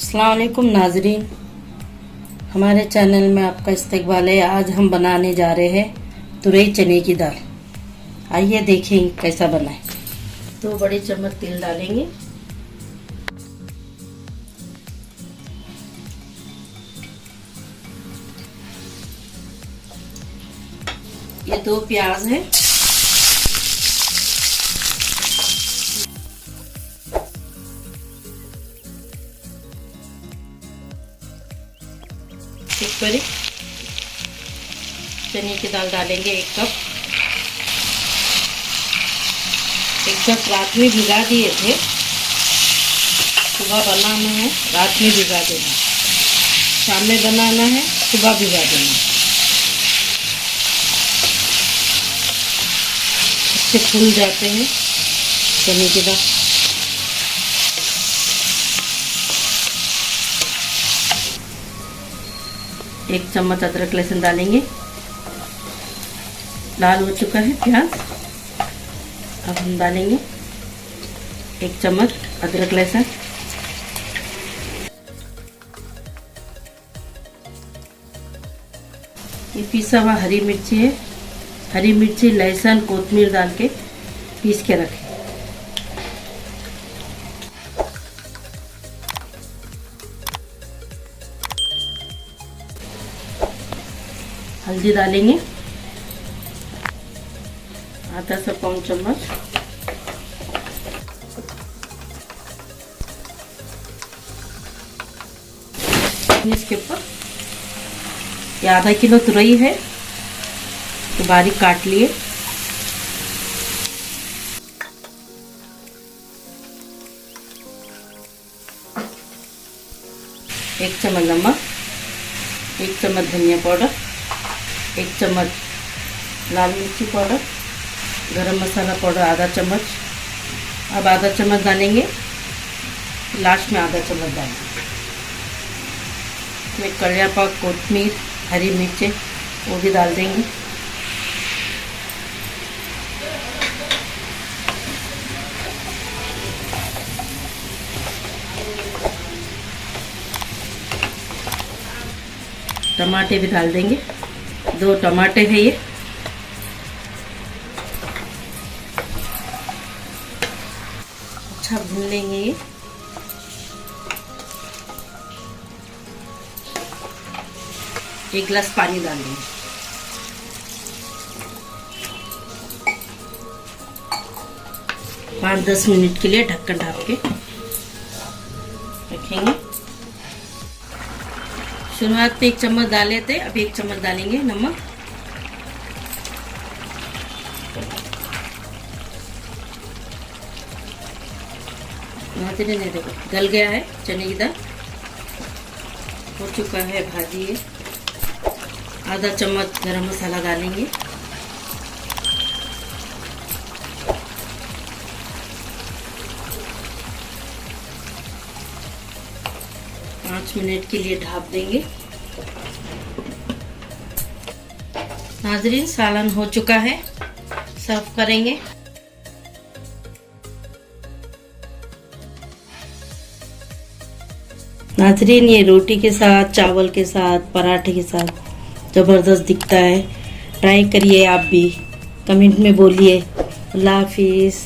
अस्सलाम वालेकुम नाजरीन, हमारे चैनल में आपका इस्तकबाल है। आज हम बनाने जा रहे हैं तुरई चने की दाल। आइए देखें कैसा बनाए। 2 बड़े चम्मच तेल डालेंगे। ये 2 प्याज है। एक बड़ी चने की दाल डालेंगे 1 कप। 1 कप रात में भिगा दिए थे, सुबह बनाना है, रात में भिगा देना, शाम में बनाना है, सुबह भिगा देना। इससे फूल जाते हैं चने की दाल। एक चम्मच अदरक लहसुन डालेंगे। लाल हो चुका है प्याज। अब हम डालेंगे 1 चम्मच अदरक लहसुन। ये पीसा हुआ हरी मिर्ची है। हरी मिर्ची, लहसुन, कोतमीर डाल के पीस के रखें। हल्दी डालेंगे आधा से पौन चम्मच। इसके ऊपर ये आधा किलो तुरई है तो बारीक काट लिए। 1 चम्मच नमक, 1 चम्मच धनिया पाउडर, 1 चम्मच लाल मिर्ची पाउडर, गरम मसाला पाउडर आधा चम्मच। अब आधा चम्मच डालेंगे, लास्ट में आधा चम्मच डालेंगे। इसमें कड़िया पाक, कोतमीर, हरी मिर्चें वो भी डाल देंगे। टमाटे भी डाल देंगे। 2 टमाटे हैं ये। अच्छा भून लेंगे ये। एक गिलास पानी डाल देंगे। पाँच 10 मिनट के लिए ढक्कन ढाप के रखेंगे। शुरुआत में 1 चम्मच डाले थे, अब 1 चम्मच डालेंगे नमक। नहीं देखो गल गया है चने की दाल, हो चुका है भाजी। है आधा चम्मच गरम मसाला डालेंगे। पाँच मिनट के लिए ढाप देंगे। नाजरीन, सालन हो चुका है, सर्व करेंगे। नाजरीन, ये रोटी के साथ, चावल के साथ, पराठे के साथ ज़बरदस्त दिखता है। ट्राई करिए आप भी, कमेंट में बोलिए। अल्लाह हाफिज़।